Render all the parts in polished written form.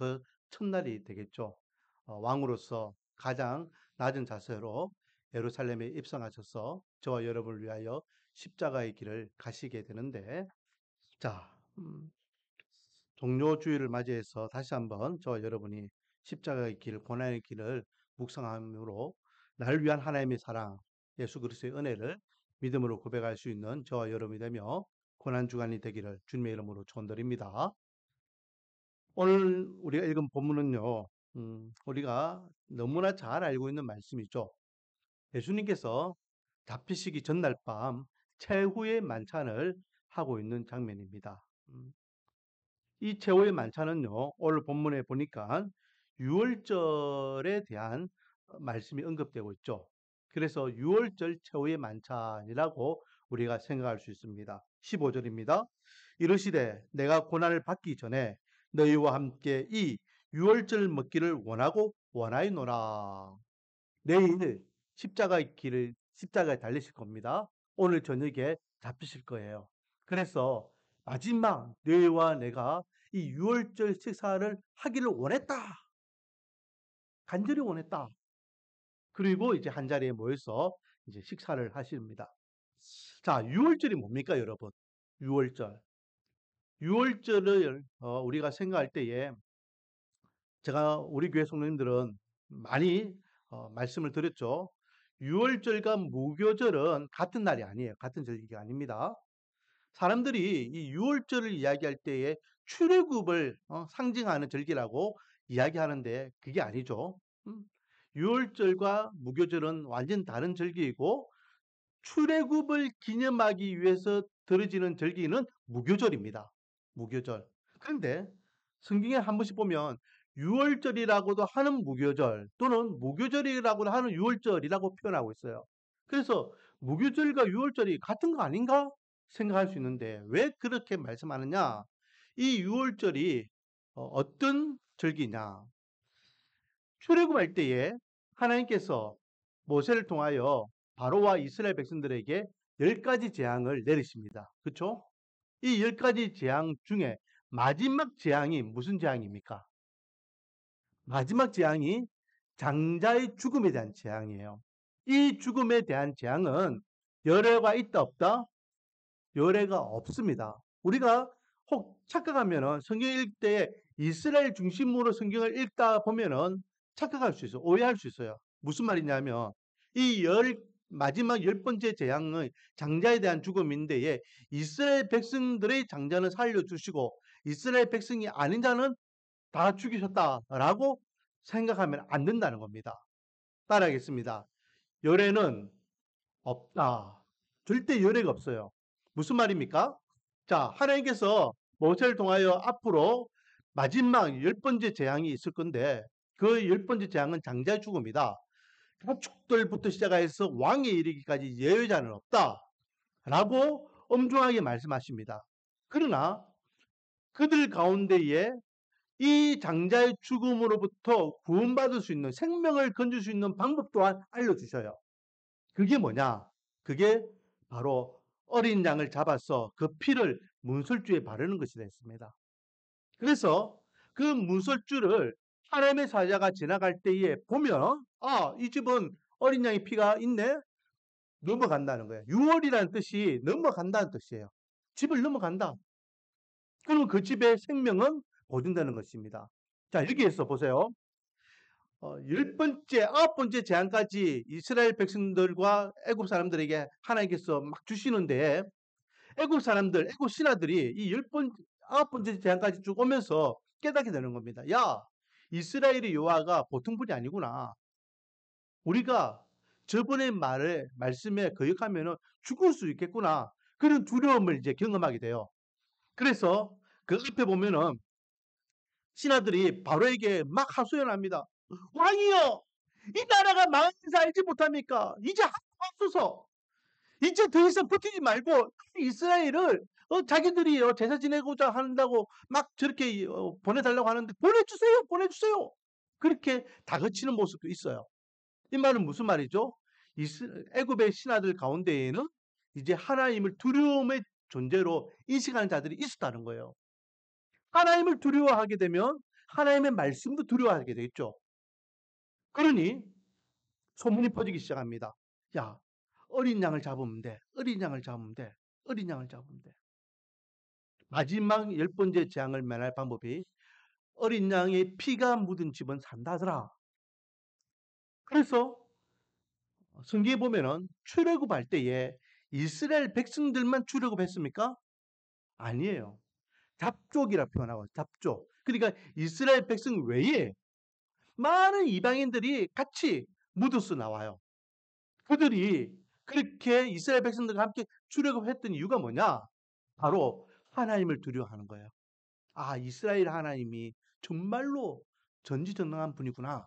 그 첫날이 되겠죠. 왕으로서 가장 낮은 자세로 예루살렘에 입성하셔서 저와 여러분을 위하여 십자가의 길을 가시게 되는데, 자, 종료주일을 맞이해서 다시 한번 저와 여러분이 십자가의 길, 고난의 길을 묵상함으로 나를 위한 하나님의 사랑, 예수 그리스도의 은혜를 믿음으로 고백할 수 있는 저와 여러분이 되며 고난 주간이 되기를 주님의 이름으로 축원드립니다. 오늘 우리가 읽은 본문은요, 우리가 너무나 잘 알고 있는 말씀이죠. 예수님께서 잡히시기 전날 밤 최후의 만찬을 하고 있는 장면입니다. 이 최후의 만찬은요, 오늘 본문에 보니까 유월절에 대한 말씀이 언급되고 있죠. 그래서 유월절 최후의 만찬이라고 우리가 생각할 수 있습니다. 15절입니다. 이르시되 내가 고난을 받기 전에 너희와 함께 이 유월절 먹기를 원하고 원하노라. 내일 십자가에 달리실 겁니다. 오늘 저녁에 잡히실 거예요. 그래서 마지막 너희와 내가 이 유월절 식사를 하기를 원했다. 간절히 원했다. 그리고 이제 한 자리에 모여서 이제 식사를 하십니다. 자, 유월절이 뭡니까, 여러분? 유월절. 유월절을 우리가 생각할 때에 제가 우리 교회 성도님들은 많이 말씀을 드렸죠. 유월절과 무교절은 같은 날이 아니에요. 같은 절기가 아닙니다. 사람들이 이 유월절을 이야기할 때에 출애굽을 상징하는 절기라고 이야기하는데 그게 아니죠. 유월절과 무교절은 완전 다른 절기이고 출애굽을 기념하기 위해서 들어지는 절기는 무교절입니다. 무교절. 그런데 성경에 한 번씩 보면 유월절이라고도 하는 무교절 또는 무교절이라고 하는 유월절이라고 표현하고 있어요. 그래서 무교절과 유월절이 같은 거 아닌가 생각할 수 있는데 왜 그렇게 말씀하느냐? 이 유월절이 어떤 절기냐? 출애굽할 때에 하나님께서 모세를 통하여 바로와 이스라엘 백성들에게 10가지 재앙을 내리십니다. 그렇죠? 이 10가지 재앙 중에 마지막 재앙이 무슨 재앙입니까? 마지막 재앙이 장자의 죽음에 대한 재앙이에요. 이 죽음에 대한 재앙은 열애가 있다 없다? 열애가 없습니다. 우리가 혹 착각하면은 성경 읽을 때 이스라엘 중심으로 성경을 읽다 보면은 착각할 수 있어요. 오해할 수 있어요. 무슨 말이냐면 이 마지막 10번째 재앙의 장자에 대한 죽음인데 이스라엘 백성들의 장자는 살려주시고 이스라엘 백성이 아닌 자는 다 죽이셨다라고 생각하면 안 된다는 겁니다. 따라하겠습니다. 열애는 없다. 절대 열애가 없어요. 무슨 말입니까? 자, 하나님께서 모세를 통하여 앞으로 마지막 10번째 재앙이 있을 건데 그 10번째 재앙은 장자의 죽음이다. 가축들부터 시작해서 왕에 이르기까지 예외자는 없다. 라고 엄중하게 말씀하십니다. 그러나 그들 가운데에 이 장자의 죽음으로부터 구원받을 수 있는 생명을 건질 수 있는 방법 또한 알려주셔요. 그게 뭐냐? 그게 바로 어린 양을 잡아서 그 피를 문설주에 바르는 것이 됐습니다. 그래서 그 문설주를 하나님의 사자가 지나갈 때에 보면 이 집은 어린 양의 피가 있네? 넘어간다는 거예요. 6월이라는 뜻이 넘어간다는 뜻이에요. 집을 넘어간다. 그러면 그 집의 생명은 보존되는 것입니다. 자, 여기에서 보세요. 10번째, 9번째 재앙까지 이스라엘 백성들과 애굽 사람들에게 하나님께서 막 주시는데 애굽 사람들, 애굽 신하들이 이 9번째 재앙까지 쭉 오면서 깨닫게 되는 겁니다. 야, 이스라엘의 여호와가 보통 분이 아니구나. 우리가 저번에 말씀에 거역하면 죽을 수 있겠구나. 그런 두려움을 이제 경험하게 돼요. 그래서 그 앞에 보면은 신하들이 바로에게 막 하소연합니다. 왕이여, 이 나라가 망하는 알지 못합니까? 이제 하소서. 이제 더 이상 버티지 말고 이스라엘을 자기들이 제사 지내고자 한다고 막 저렇게 보내달라고 하는데 보내주세요, 보내주세요. 그렇게 다그치는 모습도 있어요. 이 말은 무슨 말이죠? 애굽의 신하들 가운데에는 이제 하나님을 두려움의 존재로 인식하는 자들이 있었다는 거예요. 하나님을 두려워하게 되면 하나님의 말씀도 두려워하게 되겠죠. 그러니 소문이 퍼지기 시작합니다. 야, 어린 양을 잡으면 돼. 어린 양을 잡으면 돼. 어린 양을 잡으면 돼. 마지막 10번째 재앙을 면할 방법이 어린 양의 피가 묻은 집은 산다더라. 그래서 성경에 보면은 출애굽할 때에 이스라엘 백성들만 출애굽했습니까? 아니에요. 잡족이라 표현하고 잡족. 그러니까 이스라엘 백성 외에 많은 이방인들이 같이 묻어서 나와요. 그들이 그렇게 이스라엘 백성들과 함께 출애굽했던 이유가 뭐냐? 바로 하나님을 두려워하는 거예요. 아, 이스라엘 하나님이 정말로 전지전능한 분이구나.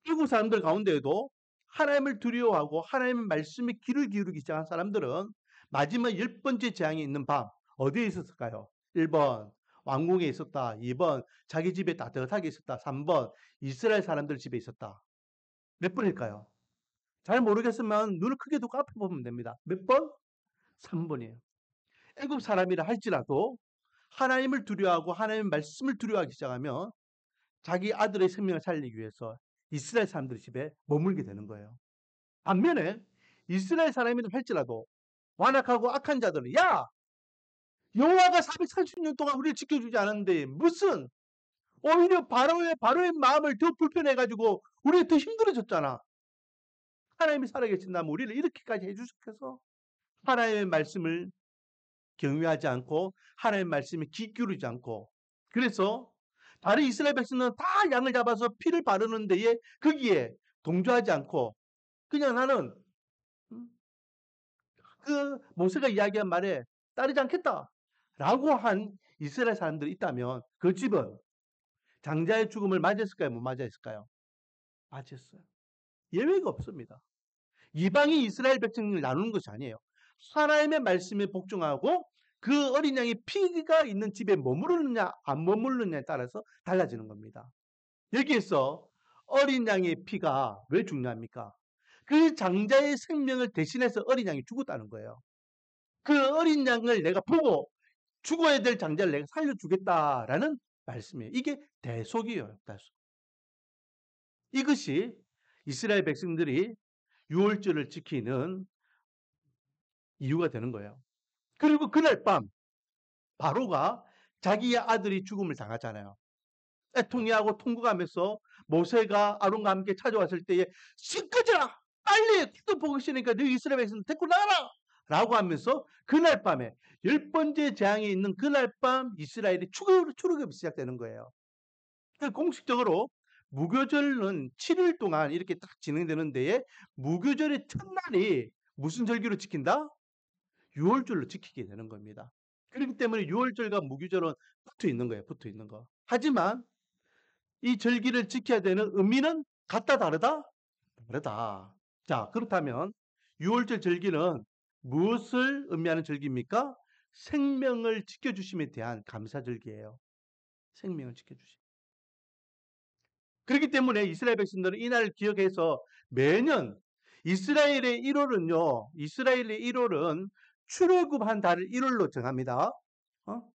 한국 사람들 가운데에도 하나님을 두려워하고 하나님의 말씀에 귀를 기울이기 시작한 사람들은 마지막 10번째 재앙이 있는 밤 어디에 있었을까요? 1번 왕궁에 있었다. 2번 자기 집에 따뜻하게 있었다. 3번 이스라엘 사람들 집에 있었다. 몇 번일까요? 잘 모르겠으면 눈을 크게 두고 앞에 보면 됩니다. 몇 번? 3번이에요. 애굽 사람이라 할지라도 하나님을 두려워하고 하나님의 말씀을 두려워하기 시작하면 자기 아들의 생명을 살리기 위해서 이스라엘 사람들 집에 머물게 되는 거예요. 반면에 이스라엘 사람이라 할지라도 완악하고 악한 자들은 야! 여호와가 430년 동안 우리를 지켜주지 않았는데 무슨 오히려 바로의 마음을 더 불편해가지고 우리가 더 힘들어졌잖아. 하나님이 살아계신다면 우리를 이렇게까지 해주셔서 하나님의 말씀을 경외하지 않고 하나님의 말씀에 귀 기울이지 않고 그래서 다른 이스라엘 백성은 다 양을 잡아서 피를 바르는 데에 거기에 동조하지 않고 그냥 나는 그 모세가 이야기한 말에 따르지 않겠다라고 한 이스라엘 사람들이 있다면 그 집은 장자의 죽음을 맞이했을까요? 못 맞이했을까요? 맞이했어요. 예외가 없습니다. 이방이 이스라엘 백성을 나누는 것이 아니에요. 하나님의 말씀에 복종하고 그 어린 양의 피가 있는 집에 머무르느냐 안 머무르느냐에 따라서 달라지는 겁니다. 여기에서 어린 양의 피가 왜 중요합니까? 그 장자의 생명을 대신해서 어린 양이 죽었다는 거예요. 그 어린 양을 내가 보고 죽어야 될 장자를 내가 살려주겠다라는 말씀이에요. 이게 대속이에요. 대속. 이것이 이스라엘 백성들이 유월절을 지키는 이유가 되는 거예요. 그리고 그날 밤 바로가 자기의 아들이 죽음을 당하잖아요. 애통해하고 통곡하면서 모세가 아론과 함께 찾아왔을 때에 시끄러라 빨리 기도 보고 있으니까 너희 이스라엘 백성 데리고 나가라 라고 하면서 그날 밤에 10번째 재앙이 있는 그날 밤 이스라엘이 출애굽이 시작되는 거예요. 공식적으로 무교절은 7일 동안 이렇게 딱 진행되는 데에 무교절의 첫날이 무슨 절기로 지킨다? 유월절로 지키게 되는 겁니다. 그렇기 때문에 유월절과 무교절은 붙어 있는 거예요. 붙어 있는 거. 하지만 이 절기를 지켜야 되는 의미는 같다 다르다? 다르다. 자, 그렇다면 유월절 절기는 무엇을 의미하는 절기입니까? 생명을 지켜주심에 대한 감사절기예요. 생명을 지켜주심. 그렇기 때문에 이스라엘 백성들은 이날을 기억해서 매년 이스라엘의 1월은요. 이스라엘의 1월은 출애굽한 달을 1월로 정합니다.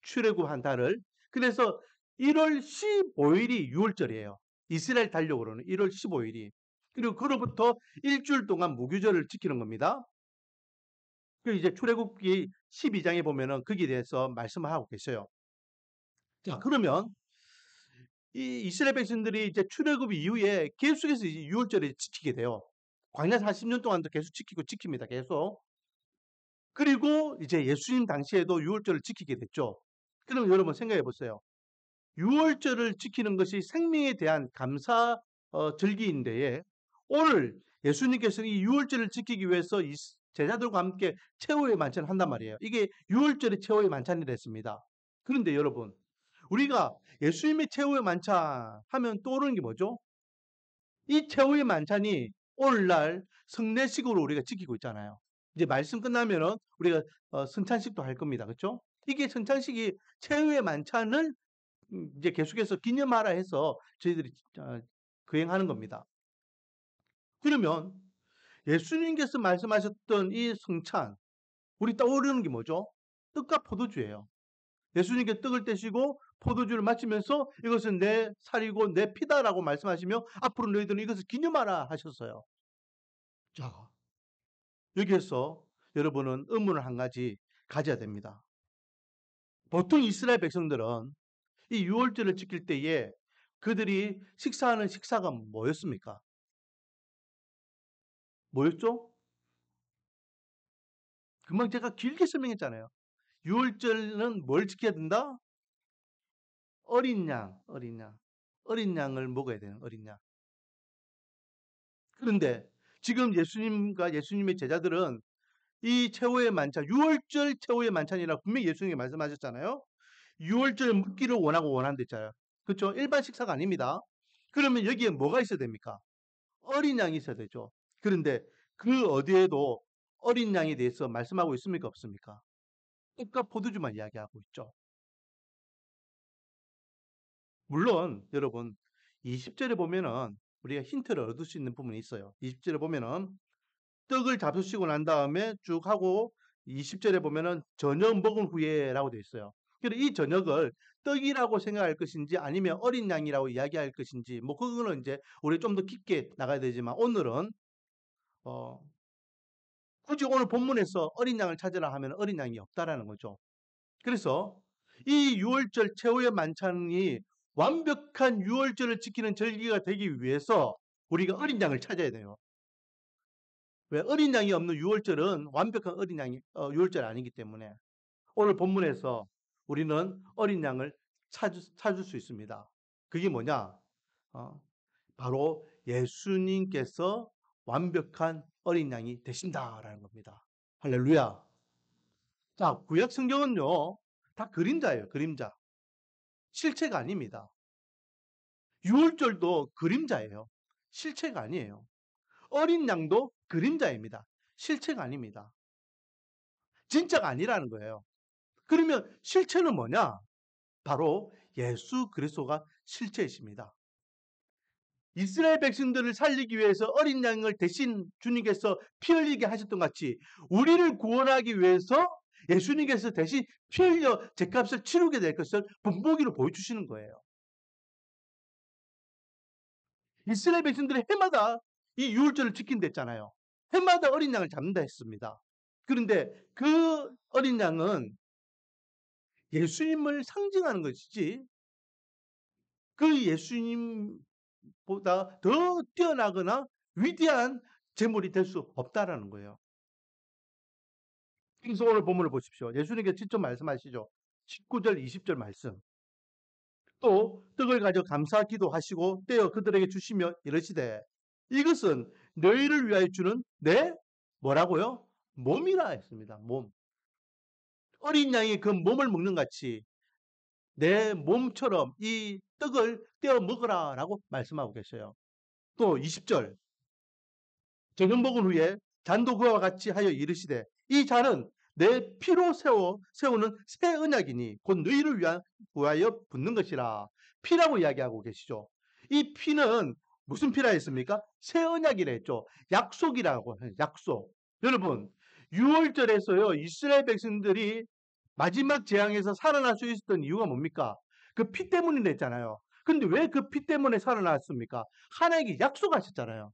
출애굽한 달을. 그래서 1월 15일이 유월절이에요. 이스라엘 달력으로는 1월 15일이. 그리고 그로부터 일주일 동안 무교절을 지키는 겁니다. 그 이제 출애굽기 12장에 보면은 거기에 대해서 말씀을 하고 계셔요. 자, 그러면 이 이스라엘 백성들이 이제 출애굽 이후에 계속해서 이제 유월절을 지키게 돼요. 광야 40년 동안도 계속 지키고 지킵니다. 계속. 그리고 이제 예수님 당시에도 유월절을 지키게 됐죠. 그럼 여러분 생각해 보세요. 유월절을 지키는 것이 생명에 대한 감사 절기인데 오늘 예수님께서는 이 유월절을 지키기 위해서 이 제자들과 함께 최후의 만찬을 한단 말이에요. 이게 유월절의 최후의 만찬이 됐습니다. 그런데 여러분 우리가 예수님의 최후의 만찬 하면 떠오르는 게 뭐죠? 이 최후의 만찬이 오늘날 성례식으로 우리가 지키고 있잖아요. 이제 말씀 끝나면은 우리가 성찬식도 할 겁니다. 그렇죠? 이게 성찬식이 최후의 만찬을 이제 계속해서 기념하라 해서 저희들이 거행하는 겁니다. 그러면 예수님께서 말씀하셨던 이 성찬, 우리 떠오르는 게 뭐죠? 떡과 포도주예요. 예수님께 떡을 떼시고 포도주를 마시면서 이것은 내 살이고 내 피다라고 말씀하시며 앞으로 너희들은 이것을 기념하라 하셨어요. 자, 여기에서 여러분은 의문을 한 가지 가져야 됩니다. 보통 이스라엘 백성들은 이 유월절을 지킬 때에 그들이 식사하는 식사가 뭐였습니까? 뭐였죠? 금방 제가 길게 설명했잖아요. 유월절은 뭘 지켜야 된다? 어린 양, 어린 양. 어린 양을 먹어야 되는 어린 양. 그런데 지금 예수님과 예수님의 제자들은 이 최후의 만찬, 유월절 최후의 만찬이라고 분명히 예수님이 말씀하셨잖아요. 유월절 먹기를 원하고 원한댔잖아요. 그렇죠? 일반 식사가 아닙니다. 그러면 여기에 뭐가 있어야 됩니까? 어린 양이 있어야 되죠. 그런데 그 어디에도 어린 양에 대해서 말씀하고 있습니까? 없습니까? 떡과 포도주만 이야기하고 있죠. 물론 여러분 20절에 보면은 우리가 힌트를 얻을 수 있는 부분이 있어요. 20절에 보면은 떡을 잡수시고 난 다음에 쭉 하고 20절에 보면은 저녁 먹은 후에라고 되어 있어요. 그래서 이 저녁을 떡이라고 생각할 것인지 아니면 어린 양이라고 이야기할 것인지 뭐 그거는 이제 우리 좀 더 깊게 나가야 되지만 오늘은 어 굳이 오늘 본문에서 어린 양을 찾으라 하면 어린 양이 없다라는 거죠. 그래서 이 유월절 최후의 만찬이 완벽한 유월절을 지키는 절기가 되기 위해서 우리가 어린 양을 찾아야 돼요. 왜? 어린 양이 없는 유월절은 완벽한 어린 양이 유월절 아니기 때문에 오늘 본문에서 우리는 어린 양을 찾을 수 있습니다. 그게 뭐냐? 어, 바로 예수님께서 완벽한 어린 양이 되신다라는 겁니다. 할렐루야. 자, 구약 성경은요, 다 그림자예요, 그림자. 실체가 아닙니다. 유월절도 그림자예요. 실체가 아니에요. 어린 양도 그림자입니다. 실체가 아닙니다. 진짜가 아니라는 거예요. 그러면 실체는 뭐냐? 바로 예수 그리스도가 실체이십니다. 이스라엘 백성들을 살리기 위해서 어린 양을 대신 주님께서 피 흘리게 하셨던 같이 우리를 구원하기 위해서 예수님께서 대신 피 흘려 죄값을 치르게 될 것을 본보기로 보여주시는 거예요. 이스라엘 백성들이 해마다 이 유월절을 지킨다 했잖아요. 해마다 어린 양을 잡는다 했습니다. 그런데 그 어린 양은 예수님을 상징하는 것이지 그 예수님보다 더 뛰어나거나 위대한 제물이 될 수 없다라는 거예요. 그래서 오늘 본문을 보십시오. 예수님께서 직접 말씀하시죠. 19절, 20절 말씀. 또 떡을 가져 감사 기도하시고 떼어 그들에게 주시며 이르시되 이것은 너희를 위하여 주는 내 뭐라고요? 몸이라 했습니다. 몸. 어린 양이 그 몸을 먹는 같이 내 몸처럼 이 떡을 떼어 먹으라라고 말씀하고 계셔요. 또 20절. 저녁 먹은 후에 잔도 그와 같이 하여 이르시되 이 잔은 내 피로 세우는 새 언약이니 곧 너희를 위하여 붓는 것이라. 피라고 이야기하고 계시죠. 이 피는 무슨 피라 했습니까? 새 언약이라 했죠. 약속이라고 해요. 약속. 여러분 6월절에서요 이스라엘 백성들이 마지막 재앙에서 살아날 수 있었던 이유가 뭡니까? 그 피 때문이라 했잖아요. 근데 왜 그 피 때문에 살아났습니까? 하나님께 약속하셨잖아요.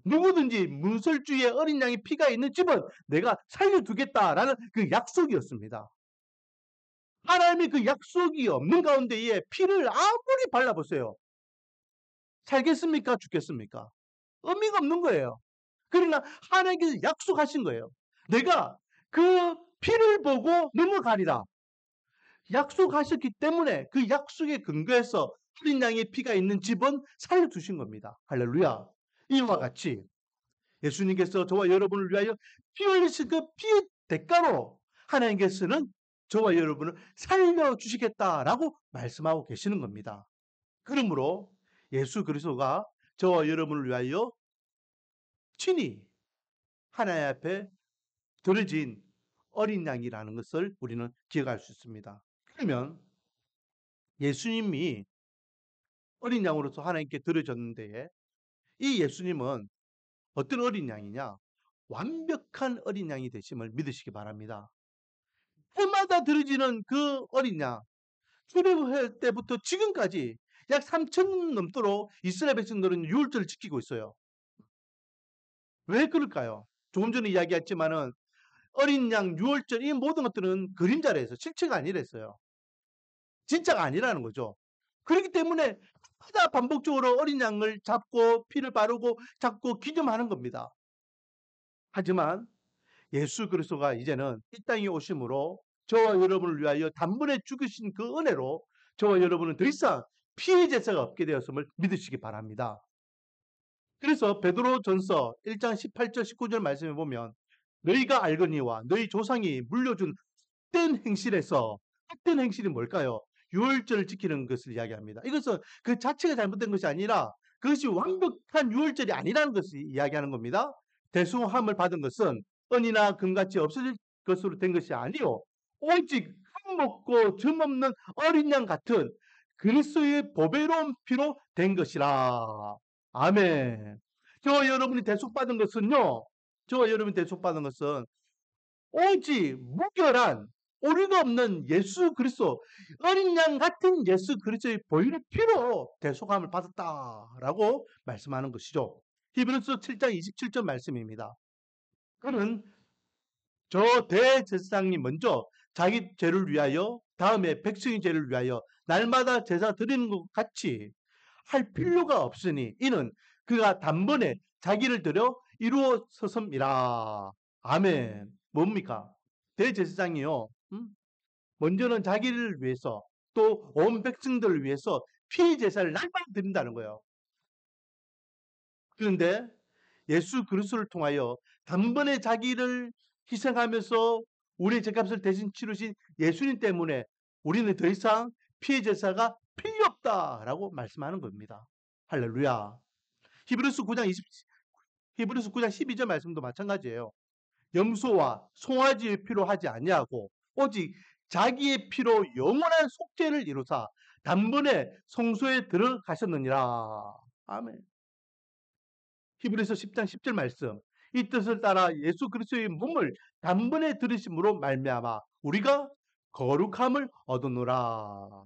누구든지 문설주의 어린 양의 피가 있는 집은 내가 살려두겠다라는 그 약속이었습니다. 하나님이 그 약속이 없는 가운데에 피를 아무리 발라보세요. 살겠습니까? 죽겠습니까? 의미가 없는 거예요. 그러나 하나님께서 약속하신 거예요. 내가 그 피를 보고 넘어가리라. 약속하셨기 때문에 그 약속에 근거해서 어린 양의 피가 있는 집은 살려두신 겁니다. 할렐루야. 이와 같이 예수님께서 저와 여러분을 위하여 피 흘리신 그 피의 대가로 하나님께서는 저와 여러분을 살려주시겠다라고 말씀하고 계시는 겁니다. 그러므로 예수 그리스도가 저와 여러분을 위하여 친히 하나님 앞에 드려진 어린 양이라는 것을 우리는 기억할 수 있습니다. 그러면 예수님이 어린 양으로서 하나님께 드려졌는데 이 예수님은 어떤 어린 양이냐? 완벽한 어린 양이 되심을 믿으시기 바랍니다. 해마다 드려지는 그 어린 양, 출애굽할 때부터 지금까지 약 3천 넘도록 이스라엘 백성들은 유월절을 지키고 있어요. 왜 그럴까요? 조금 전에 이야기했지만은 어린 양 유월절 이 모든 것들은 그림자래서 실체가 아니랬어요. 진짜가 아니라는 거죠. 그렇기 때문에 하다 반복적으로 어린 양을 잡고 피를 바르고 잡고 기념하는 겁니다. 하지만 예수 그리스도가 이제는 이 땅에 오심으로 저와 여러분을 위하여 단번에 죽으신 그 은혜로 저와 여러분은 더 이상 피의 제사가 없게 되었음을 믿으시기 바랍니다. 그래서 베드로전서 1장 18절 19절 말씀에 보면 너희가 알거니와 너희 조상이 물려준 헛된 행실에서 헛된 행실이 뭘까요? 유월절을 지키는 것을 이야기합니다. 이것은 그 자체가 잘못된 것이 아니라 그것이 완벽한 유월절이 아니라는 것을 이야기하는 겁니다. 대수함을 받은 것은 은이나 금같이 없어질 것으로 된 것이 아니요 오직 흠먹고 점없는 어린 양 같은 그리스도의 보배로운 피로 된 것이라. 아멘. 저와 여러분이 대속받은 것은요. 저와 여러분이 대속받은 것은 오직 무결한 오류가 없는 예수 그리스도 어린 양 같은 예수 그리스도의 보혈의 피로 대속함을 받았다라고 말씀하는 것이죠. 히브리서 7장 27절 말씀입니다. 그는 저 대제사장이 먼저 자기 죄를 위하여 다음에 백성의 죄를 위하여 날마다 제사 드리는 것 같이 할 필요가 없으니 이는 그가 단번에 자기를 들여 이루어서섬이라. 아멘. 뭡니까? 대제사장이요. 먼저는 자기를 위해서 또 온 백성들을 위해서 피의 제사를 날마다 드린다는 거예요. 그런데 예수 그리스도를 통하여 단번에 자기를 희생하면서 우리의 죄값을 대신 치르신 예수님 때문에 우리는 더 이상 피의 제사가 필요 없다라고 말씀하는 겁니다. 할렐루야. 히브리서 9장 12절 말씀도 마찬가지예요. 염소와 송아지의 피로 하지 아니하고 오직 자기의 피로 영원한 속죄를 이루사 단번에 성소에 들어가셨느니라. 아멘. 히브리서 10장 10절 말씀. 이 뜻을 따라 예수 그리스도의 몸을 단번에 들으심으로 말미암아 우리가 거룩함을 얻으노라.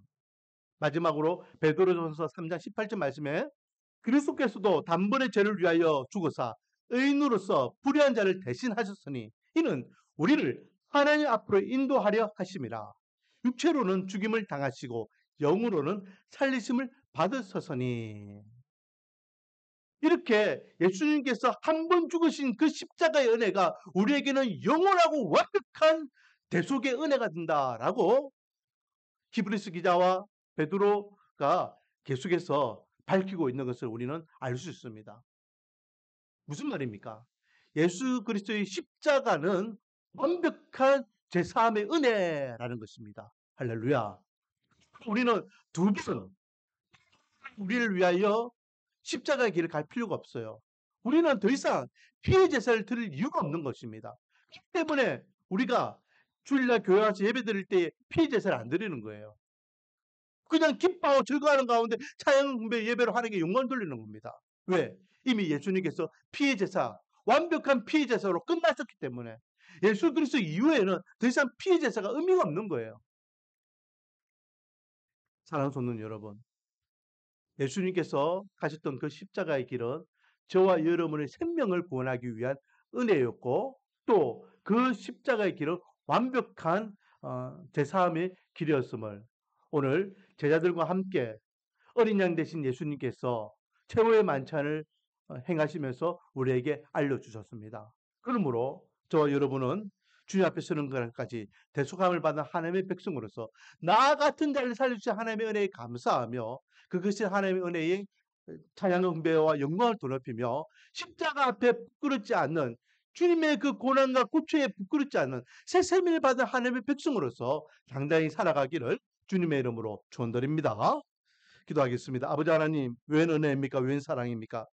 마지막으로 베드로전서 3장 18절 말씀에 그리스도께서도 단번에 죄를 위하여 죽으사 의인으로서 불의한 자를 대신하셨으니 이는 우리를 하나님 앞으로 인도하려 하심이라. 육체로는 죽임을 당하시고 영으로는 살리심을 받으셨으니. 이렇게 예수님께서 한 번 죽으신 그 십자가의 은혜가 우리에게는 영원하고 완벽한 대속의 은혜가 된다라고 히브리서 기자와 베드로가 계속해서 밝히고 있는 것을 우리는 알 수 있습니다. 무슨 말입니까? 예수 그리스도의 십자가는 완벽한 제사함의 은혜라는 것입니다. 할렐루야. 우리는 두 번 우리를 위하여 십자가의 길을 갈 필요가 없어요. 우리는 더 이상 피의 제사를 드릴 이유가 없는 것입니다. 그렇기 때문에 우리가 주일날 교회 와서 예배 드릴 때 피의 제사를 안 드리는 거예요. 그냥 기뻐하고 즐거워하는 가운데 찬양배 예배를 하는 게 영광 돌리는 겁니다. 왜? 이미 예수님께서 피의 제사, 완벽한 피의 제사로 끝나셨기 때문에 예수 그리스도 이후에는 더 이상 피의 제사가 의미가 없는 거예요. 사랑하는 성도 여러분, 예수님께서 가셨던 그 십자가의 길은 저와 여러분의 생명을 구원하기 위한 은혜였고 또 그 십자가의 길은 완벽한 제사함의 길이었음을 오늘 제자들과 함께 어린 양 되신 예수님께서 최후의 만찬을 행하시면서 우리에게 알려주셨습니다. 그러므로 저와 여러분은 주님 앞에 서는 것까지 대속함을 받은 하나님의 백성으로서 나 같은 자를 살려주신 하나님의 은혜에 감사하며 그것이 하나님의 은혜의 찬양 흥배와 영광을 더럽히며 십자가 앞에 부끄럽지 않는 주님의 그 고난과 고초에 부끄럽지 않는 새 생명을 받은 하나님의 백성으로서 당당히 살아가기를 주님의 이름으로 축원드립니다. 기도하겠습니다. 아버지 하나님, 웬 은혜입니까? 웬 사랑입니까?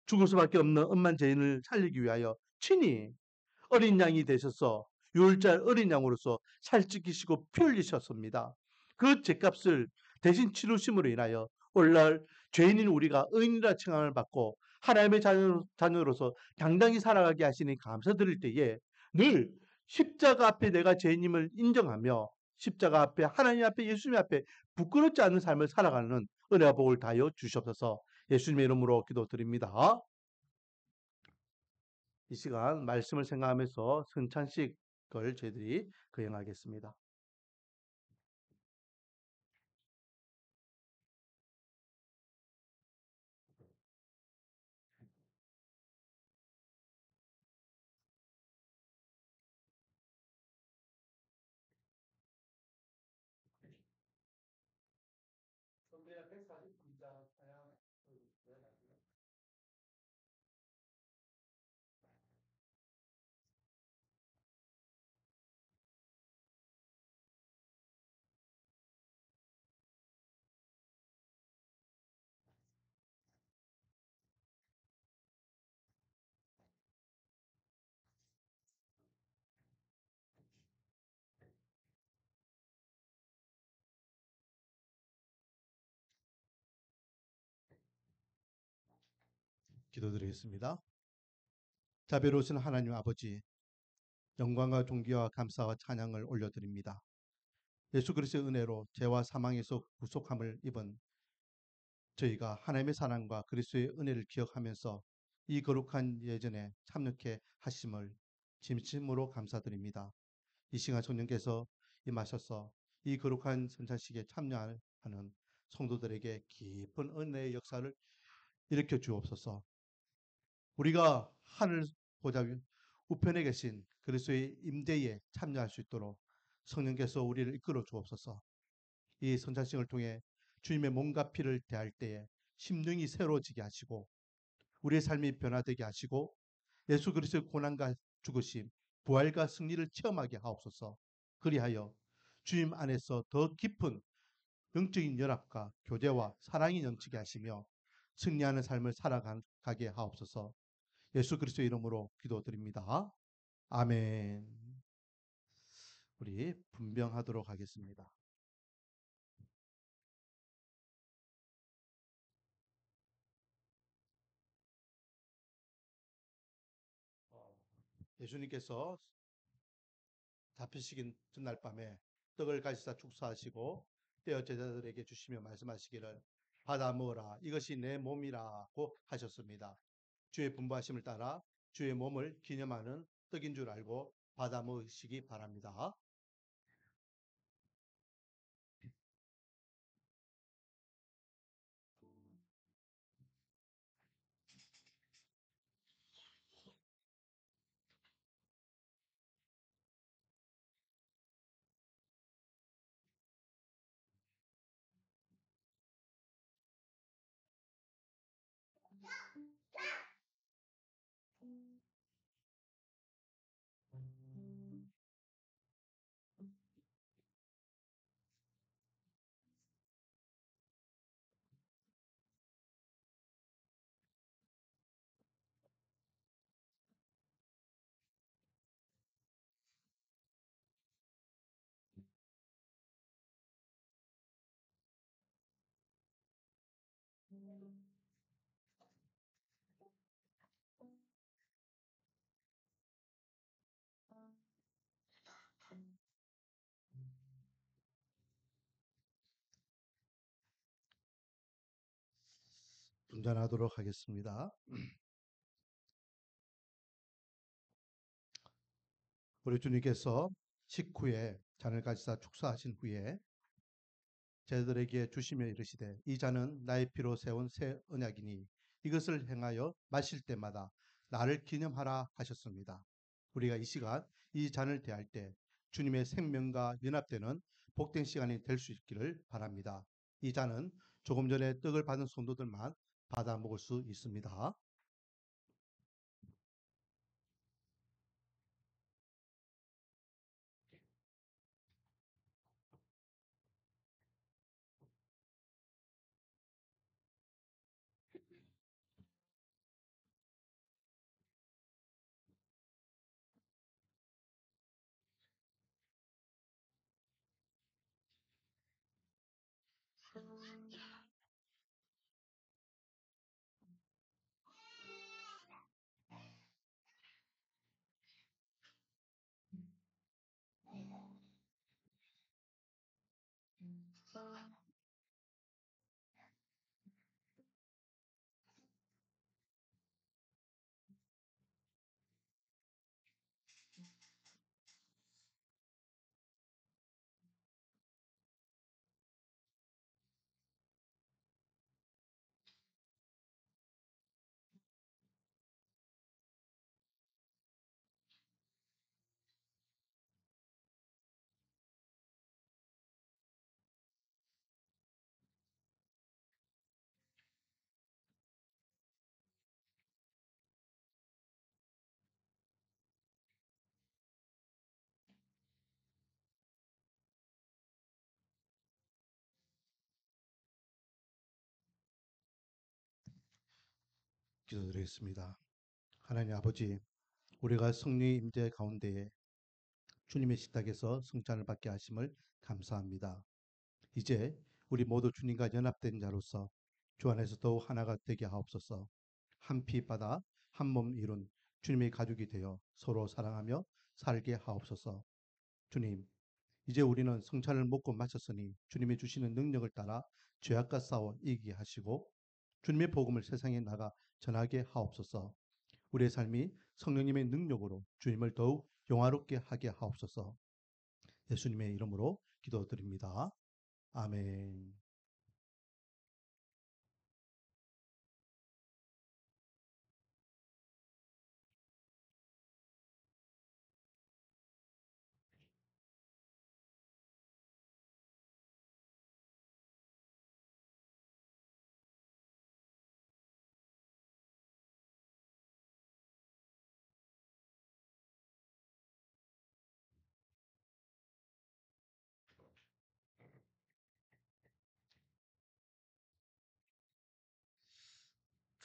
죽을 수밖에 없는 엄만 죄인을 살리기 위하여 친히 어린 양이 되셔서 유월절 어린 양으로서 살찌기시고 피 흘리셨습니다. 그 죄값을 대신 치르심으로 인하여 오늘날 죄인인 우리가 의인이라 칭함을 받고 하나님의 자녀로서 당당히 살아가게 하시니 감사드릴 때에 늘 십자가 앞에 내가 죄인임을 인정하며 십자가 앞에 하나님 앞에 예수님 앞에 부끄럽지 않은 삶을 살아가는 은혜와 복을 다하여 주시옵소서. 예수님의 이름으로 기도드립니다. 이 시간 말씀을 생각하면서 성찬식을 저희들이 거행하겠습니다. 기도드리겠습니다. 자비로우신 하나님 아버지, 영광과 존귀와 감사와 찬양을 올려드립니다. 예수 그리스도의 은혜로 죄와 사망에서 구속함을 입은 저희가 하나님의 사랑과 그리스도의 은혜를 기억하면서 이 거룩한 예전에 참여케 하심을 진심으로 감사드립니다. 이 시간 성령께서 임하셔서 이 거룩한 선찬식에 참여하는 성도들에게 깊은 은혜의 역사를 일으켜 주옵소서. 우리가 하늘 보좌 우편에 계신 그리스도의 임재에 참여할 수 있도록 성령께서 우리를 이끌어 주옵소서. 이 선찬식을 통해 주님의 몸과 피를 대할 때에 심령이 새로워지게 하시고 우리의 삶이 변화되게 하시고 예수 그리스도의 고난과 죽으심, 부활과 승리를 체험하게 하옵소서. 그리하여 주님 안에서 더 깊은 영적인 연합과 교제와 사랑이 넘치게 하시며 승리하는 삶을 살아가게 하옵소서. 예수 그리스도의 이름으로 기도드립니다. 아멘. 우리 분병하도록 하겠습니다. 예수님께서 잡히시긴 전날 밤에 떡을 가지사 축사하시고 떼어 제자들에게 주시며 말씀하시기를 받아 먹어라 이것이 내 몸이라고 하셨습니다. 주의 분부하심을 따라 주의 몸을 기념하는 떡인 줄 알고 받아 먹으시기 바랍니다. 분전하도록 하겠습니다. 우리 주님께서 식후에 잔을 가지사 축사하신 후에 제자들에게 주시며 이르시되 이 잔은 나의 피로 세운 새 언약이니 이것을 행하여 마실 때마다 나를 기념하라 하셨습니다. 우리가 이 시간 이 잔을 대할 때 주님의 생명과 연합되는 복된 시간이 될 수 있기를 바랍니다. 이 잔은 조금 전에 떡을 받은 성도들만 받아 먹을 수 있습니다. 기도드리겠습니다. 하나님 아버지, 우리가 성령의 임재 가운데에 주님의 식탁에서 성찬을 받게 하심을 감사합니다. 이제 우리 모두 주님과 연합된 자로서 주 안에서 더욱 하나가 되게 하옵소서. 한 피 바다 한 몸 이룬 주님의 가족이 되어 서로 사랑하며 살게 하옵소서. 주님, 이제 우리는 성찬을 먹고 마셨으니 주님이 주시는 능력을 따라 죄악과 싸워 이기게 하시고 주님의 복음을 세상에 나가 전하게 하옵소서. 우리의 삶이 성령님의 능력으로 주님을 더욱 영화롭게 하게 하옵소서. 예수님의 이름으로 기도드립니다. 아멘.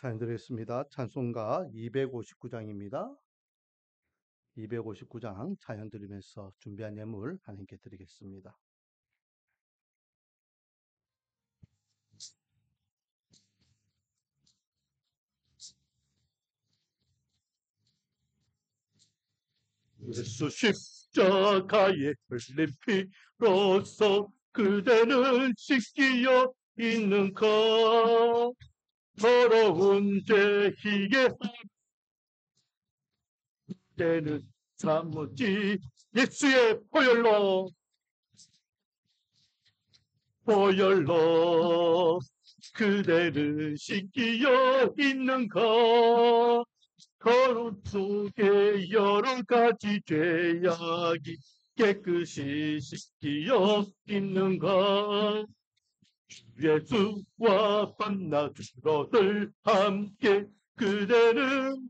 찬양 드리겠습니다. 찬송가 259장입니다. 259장 찬양 드리면서 준비한 예물 하나님께 드리겠습니다. 예수 십자가에 흘린 피로써 그대는 씻기어 있는가. 더러운 죄희게 때는 사무지 예수의 보혈로 그대를 씻기어 있는가. 거룩 속에 여러 가지 죄악이 깨끗이 씻기어 있는가. 예수와 만나 주로들 함께 그대는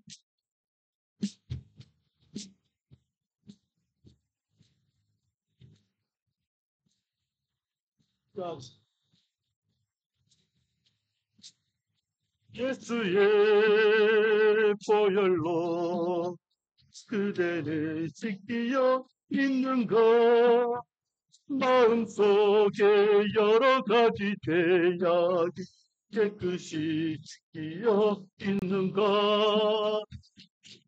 예수의 보혈로 그대를 씻기어 있는가. 마음속에 여러 가지 죄악이 깨끗이 씻기어 있는가.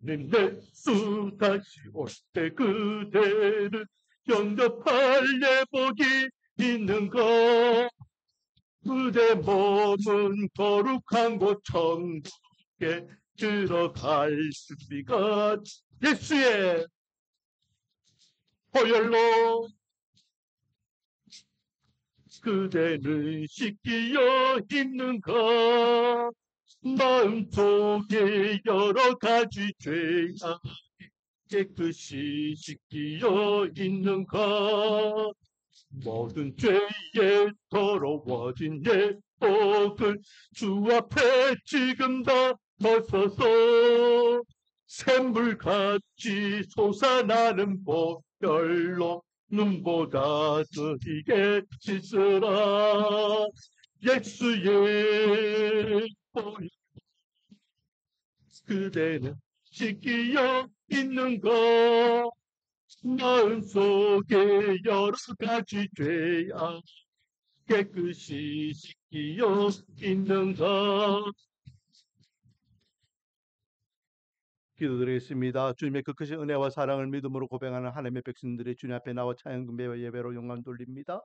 예수 다시 올 때 그대를 영접할 예복이 있는가. 그대 몸은 거룩한 곳 천국에 들어갈 준비가 예수의 보혈로 그대는 씻기어 있는가. 마음속에 여러 가지 죄악 깨끗이 씻기어 있는가. 모든 죄에 더러워진 예복을 주 앞에 지금 다 벗어서 샘물같이 솟아나는 보혈로 눈보다 더디게 씻으라. 예수의 보혈 그대는 씻기어 있는가. 마음속에 여러 가지 죄악 깨끗이 씻기어 있는가. 기도드리겠습니다. 주님의 그 크신 은혜와 사랑을 믿음으로 고백하는 하나님의 백성들이 주님 앞에 나와 찬양 금배와 예배로 영광 돌립니다.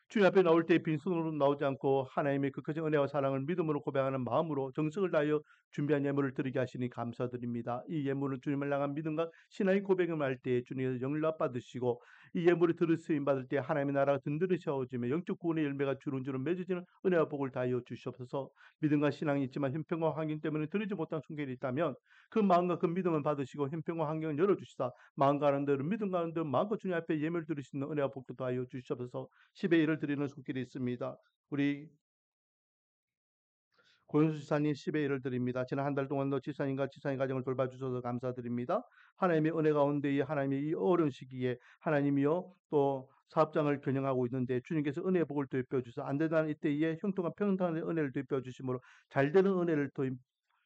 주님 앞에 나올 때 빈손으로 나오지 않고 하나님의 그 크신 은혜와 사랑을 믿음으로 고백하는 마음으로 정성을 다하여 준비한 예물을 드리게 하시니 감사드립니다. 이 예물은 주님을 향한 믿음과 신앙의 고백을 할 때에 주님의 영락 받으시고 이 예물을 들을 쓰임 받을 때 하나님의 나라가 든든히 세워지며 영적 구원의 열매가 주름주름 맺어지는 은혜와 복을 다하여 주시옵소서. 믿음과 신앙이 있지만 형편과 환경 때문에 드리지 못한 순결이 있다면 그 마음과 그 믿음을 받으시고 형편과 환경을 열어주시다 마음과 하는 대로 믿음과 하는 대로 마음껏 주님 앞에 예물 드릴 수 있는 은혜와 복도 다하여 주시옵소서. 10의 1을 드리는 손길이 있습니다. 우리 고현수 지사님 10의 1을 드립니다. 지난 한 달 동안도 지사님과 지사님 가정을 돌봐주셔서 감사드립니다. 하나님의 은혜 가운데에 하나님의 이 어려운 시기에 하나님이여 또 사업장을 겨냥하고 있는데 주님께서 은혜의 복을 되어 주셔서 안 되다는 이때에 형통한 평탄한 은혜를 되어 주심으로 잘 되는 은혜를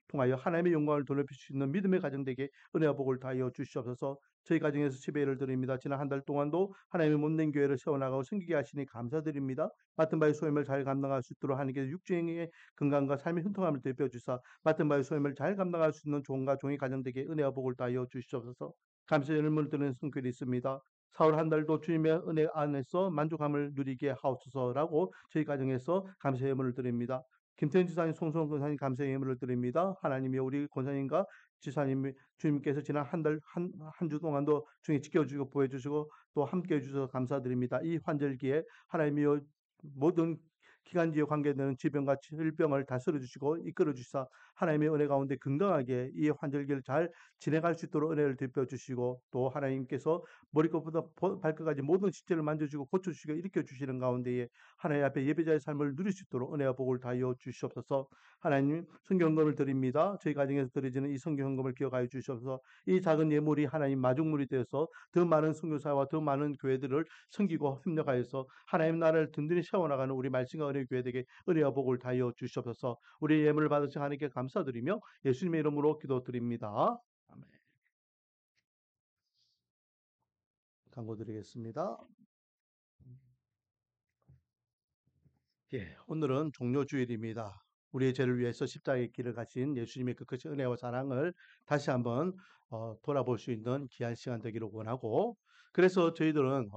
통하여 하나님의 영광을 드높일 수 있는 믿음의 가정 되게 은혜와 복을 다하여 주시옵소서. 저희 가정에서 지배를 드립니다. 지난 한 달 동안도 하나님의 못낸 교회를 세워나가고 섬기게 하시니 감사드립니다. 맡은 바의 소임을 잘 감당할 수 있도록 하나님께서 육체의 건강과 삶의 형통함을 대표해 주사 맡은 바의 소임을 잘 감당할 수 있는 종과 종의 가정 되게 은혜와 복을 다하여 주시옵소서. 감사의 열매를 드리는 성결이 있습니다. 4월 한 달도 주님의 은혜 안에서 만족함을 누리게 하옵소서라고 저희 가정에서 감사의 예물을 드립니다. 김태현 지사님, 송소원 권사님 감사의 예물을 드립니다. 하나님이 우리 권사님과 지사님, 주님께서 지난 한 주 동안도 중에 지켜주시고 보여주시고 또 함께 해주셔서 감사드립니다. 이 환절기에 하나님이 모든 기간지에 관계되는 질병과 질병을 다스려 주시고 이끌어 주시사 하나님의 은혜 가운데 건강하게 이 환절기를 잘 지내갈 수 있도록 은혜를 되펴 주시고 또 하나님께서 머리끝부터 발끝까지 모든 신체를 만져주고 고쳐주시고 일으켜 주시는 가운데에 하나님 앞에 예배자의 삶을 누릴 수 있도록 은혜와 복을 다하여 주시옵소서. 하나님 성경금을 드립니다. 저희 가정에서 드려지는 이 성경금을 기억하여 주시옵소서. 이 작은 예물이 하나님 마중물이 되어서 더 많은 선교사와 더 많은 교회들을 섬기고 협력하여서 하나님 나라를 든든히 세워나가는 우리 말씀과 은혜 교회에게 은혜와 복을 다하여 주시옵소서. 우리 예물을 받으신 하나님께 감사드리며 예수님의 이름으로 기도드립니다. 아멘. 광고 드리겠습니다. 예, 오늘은 종료주일입니다. 우리의 죄를 위해서 십자가의 길을 가신 예수님의 그 크신 은혜와 사랑을 다시 한번 돌아볼 수 있는 귀한 시간 되기를 원하고, 그래서 저희들은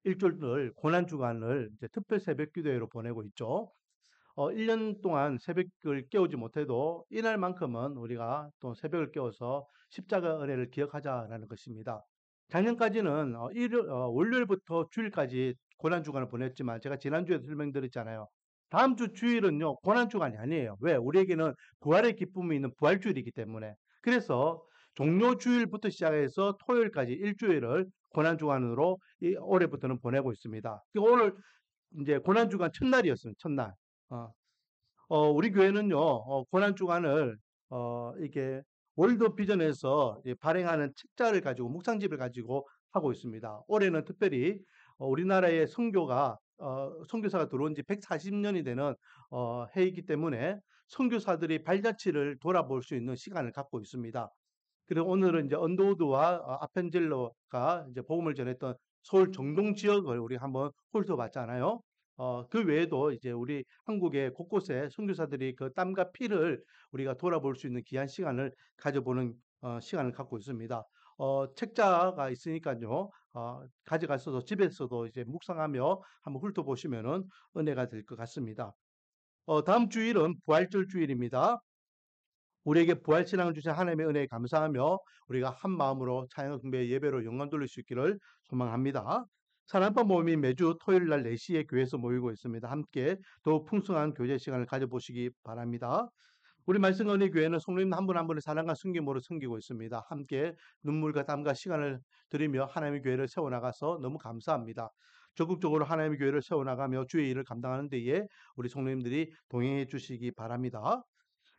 일주일 고난주간을 이제 특별 새벽 기도회로 보내고 있죠. 1년 동안 새벽을 깨우지 못해도 이날만큼은 우리가 또 새벽을 깨워서 십자가 은혜를 기억하자라는 것입니다. 작년까지는 월요일부터 주일까지 고난주간을 보냈지만 제가 지난주에 설명드렸잖아요. 다음 주 주일은요, 고난주간이 아니에요. 왜? 우리에게는 부활의 기쁨이 있는 부활주일이기 때문에. 그래서 종료주일부터 시작해서 토요일까지 일주일을 고난주간으로 올해부터는 보내고 있습니다. 오늘 이제 고난주간 첫날이었습니다. 첫날. 어, 우리 교회는요, 고난주간을, 이게 월드 비전에서 발행하는 책자를 가지고, 묵상집을 가지고 하고 있습니다. 올해는 특별히, 우리나라의 선교사가 들어온 지 140년이 되는, 해이기 때문에 선교사들이 발자취를 돌아볼 수 있는 시간을 갖고 있습니다. 그리고 오늘은 이제 언더우드와 아펜젤러가 이제 복음을 전했던 서울 정동 지역을 우리 한번 훑어봤잖아요. 그 외에도 이제 우리 한국의 곳곳에 선교사들이 그 땀과 피를 우리가 돌아볼 수 있는 귀한 시간을 가져보는 시간을 갖고 있습니다. 책자가 있으니까요. 가져가셔서 집에서도 이제 묵상하며 한번 훑어보시면은 은혜가 될 것 같습니다. 다음 주일은 부활절 주일입니다. 우리에게 부활신앙을 주신 하나님의 은혜에 감사하며 우리가 한 마음으로 찬양 경배 예배로 영광 돌릴 수 있기를 소망합니다. 사랑방 모임이 매주 토요일 날 4시에 교회에서 모이고 있습니다. 함께 더욱 풍성한 교제 시간을 가져보시기 바랍니다. 우리 말씀 은혜 교회는 성도님 한 분 한 분의 사랑과 숨김으로 섬기고 있습니다. 함께 눈물과 땀과 시간을 들이며 하나님의 교회를 세워나가서 너무 감사합니다. 적극적으로 하나님의 교회를 세워나가며 주의 일을 감당하는 데에 우리 성도님들이 동행해 주시기 바랍니다.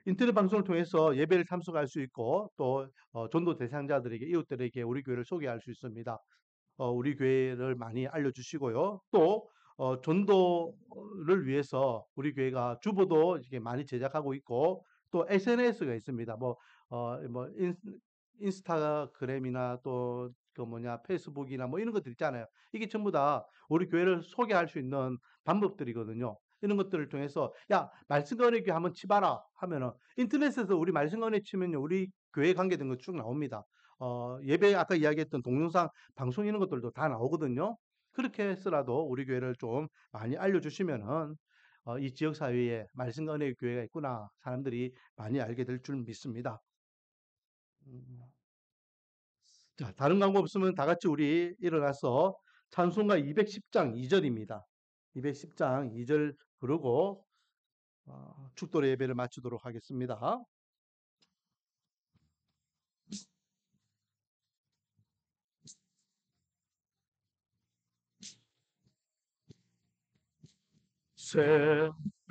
인터넷 방송을 통해서 예배를 참석할 수 있고 또 전도 대상자들에게 이웃들에게 우리 교회를 소개할 수 있습니다. 우리 교회를 많이 알려주시고요. 또 전도를 위해서 우리 교회가 주보도 이렇게 많이 제작하고 있고 또 SNS가 있습니다. 뭐 인스타그램이나 또 그 페이스북이나 뭐 이런 것들 있잖아요. 이게 전부 다 우리 교회를 소개할 수 있는 방법들이거든요. 이런 것들을 통해서 야 말씀건의교회 한번 치봐라 하면은 인터넷에서 우리 말씀건의 치면요 우리 교회 관계된 거 쭉 나옵니다. 예배 아까 이야기했던 동영상 방송 이런 것들도 다 나오거든요. 그렇게 해서라도 우리 교회를 좀 많이 알려주시면은 이 지역 사회에 말씀건의 교회가 있구나 사람들이 많이 알게 될 줄 믿습니다. 자, 다른 광고 없으면 다 같이 우리 일어나서 찬송가 210장 2절입니다. 210장 2절 부르고 축도의 예배를 마치도록 하겠습니다.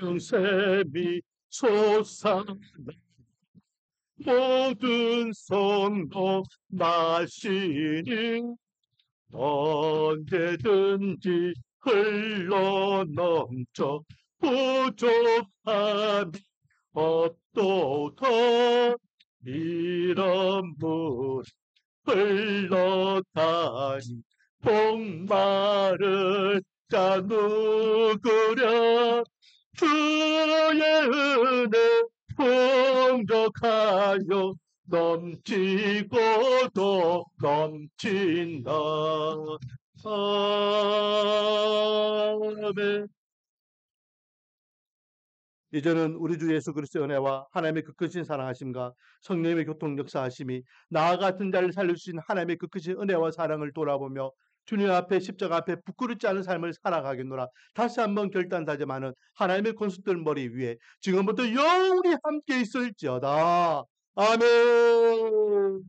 새벽새비 솟아나 모든 성도 마시니 언제든지 흘러넘쳐 부족함이 없도록 이런 물 흘러가니 복마를 자 누구려 주의 은혜 풍족하여 넘치고도 넘친다. 아멘. 이제는 우리 주 예수 그리스도의 은혜와 하나님의 그 크신 사랑하심과 성령님의 교통 역사하심이 나 같은 자를 살려주신 하나님의 그 크신 은혜와 사랑을 돌아보며 주님 앞에 십자가 앞에 부끄럽지 않은 삶을 살아가겠노라. 다시 한번 결단다짐하는 하나님의 권속들 머리 위에 지금부터 영원히 함께 있을지어다. 아멘.